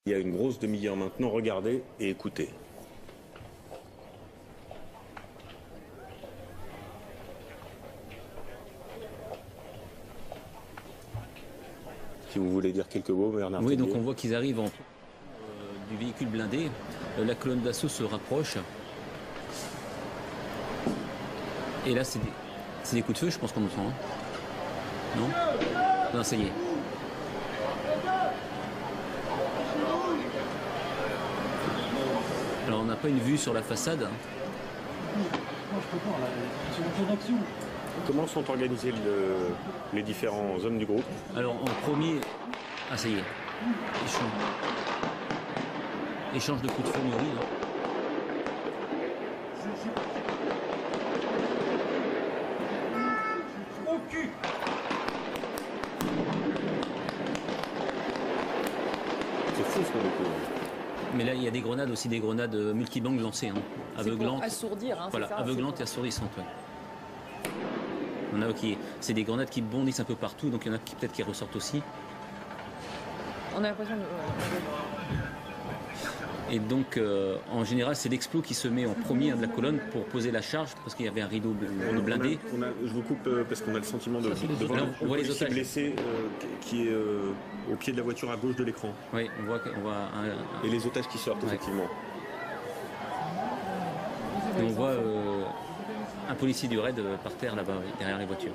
Il y a une grosse demi-heure maintenant, regardez et écoutez. Si vous voulez dire quelques mots, Bernard. Oui, donc on voit qu'ils arrivent du véhicule blindé. La colonne d'assaut se rapproche. Et là, c'est des coups de feu, je pense qu'on entend. Hein. Non ? Non, ça y est. Alors, on n'a pas une vue sur la façade. Comment sont organisés les différents hommes du groupe? Alors, en premier... Ah, ça y est. Échange de coups de feu mûris. Hein. C'est fou ce qu'on découvre. Mais là, il y a des grenades aussi, des grenades multibanques lancées, hein, aveuglantes. Pour assourdir, hein, voilà, ça, aveuglantes et assourdissantes. Ouais. On a c'est des grenades qui bondissent un peu partout, donc il y en a peut-être qui ressortent aussi. On a l'impression de... Et donc, en général, c'est l'explos qui se met en premier de la colonne pour poser la charge, parce qu'il y avait un rideau blindé. Je vous coupe parce qu'on a le sentiment de voir on voit les otages blessé qui est au pied de la voiture à gauche de l'écran. Oui, on voit Et les otages qui sortent, effectivement. Et on voit un policier du raid par terre là-bas, derrière les voitures.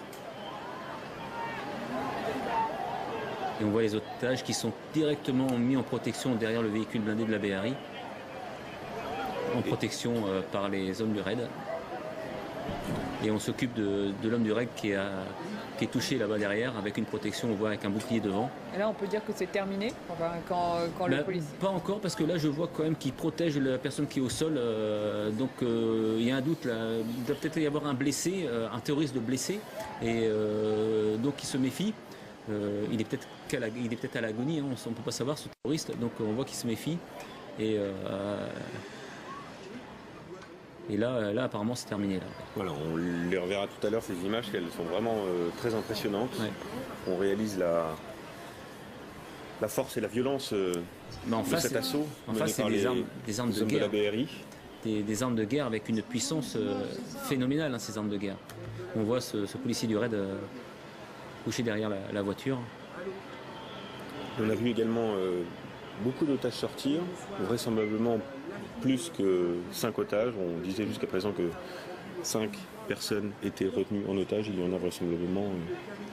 Et on voit les otages qui sont directement mis en protection derrière le véhicule blindé de la BRI. En protection par les hommes du raid. Et on s'occupe de l'homme du raid qui est touché là-bas derrière, avec une protection, on voit avec un bouclier devant. Et là, on peut dire que c'est terminé, enfin, quand le policier... Pas encore, parce que là, je vois quand même qu'il protège la personne qui est au sol. Donc, il y a un doute là. Il doit peut-être y avoir un blessé, un terroriste de blessé. Et donc, il se méfie. Il est peut-être à l'agonie, hein, on ne peut pas savoir, ce terroriste. Donc, on voit qu'il se méfie. Et là, apparemment, c'est terminé. Là. Voilà, on les reverra tout à l'heure, ces images, elles sont vraiment très impressionnantes. Ouais. On réalise la force et la violence de cet assaut. En face, c'est des armes de guerre. De la BRI. Des armes de guerre avec une puissance phénoménale, hein, ces armes de guerre. On voit ce policier du raid couché derrière la voiture. On a vu également beaucoup d'otages sortir, vraisemblablement plus que 5 otages. On disait jusqu'à présent que 5 personnes étaient retenues en otage. Il y en a vraisemblablement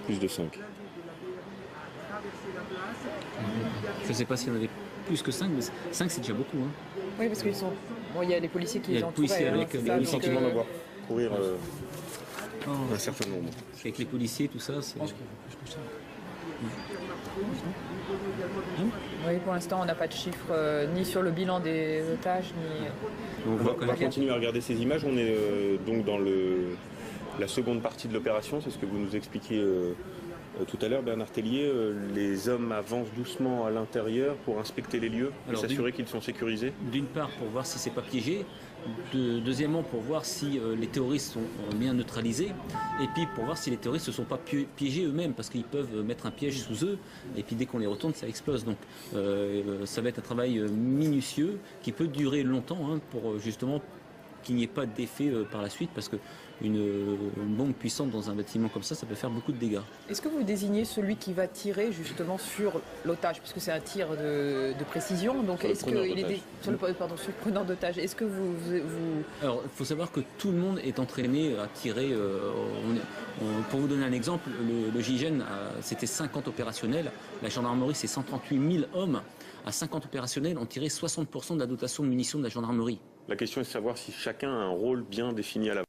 plus de 5. Je ne sais pas s'il y en avait plus que 5, mais 5 c'est déjà beaucoup. Hein. Oui, parce qu'ils sont... Bon, il y a les policiers qui les entourent. Il y a les policiers avec le sentiment d'avoir courir un certain nombre. Avec les policiers, tout ça, c'est... Oui, pour l'instant, on n'a pas de chiffres ni sur le bilan des otages, ni... On va continuer à regarder ces images. On est donc dans la seconde partie de l'opération. C'est ce que vous nous expliquiez tout à l'heure, Bernard Tellier. Les hommes avancent doucement à l'intérieur pour inspecter les lieux et s'assurer qu'ils sont sécurisés. D'une part, pour voir si c'est pas piégé. Deuxièmement, pour voir si les terroristes sont bien neutralisés. Et puis pour voir si les terroristes ne se sont pas piégés eux-mêmes, parce qu'ils peuvent mettre un piège sous eux. Et puis dès qu'on les retourne, ça explose. Donc ça va être un travail minutieux qui peut durer longtemps, hein, pour justement qu'il n'y ait pas d'effet par la suite, parce qu'une bombe puissante dans un bâtiment comme ça peut faire beaucoup de dégâts. Est-ce que vous désignez celui qui va tirer justement sur l'otage, puisque c'est un tir de précision, donc est-ce qu'il est sur le preneur d'otage? Est-ce que vous... Alors, il faut savoir que tout le monde est entraîné à tirer. Pour vous donner un exemple, le GIGN, c'était 50 opérationnels, la gendarmerie, c'est 138 000 hommes. À 50 opérationnels, on tirait 60% de la dotation de munitions de la gendarmerie. La question est de savoir si chacun a un rôle bien défini à la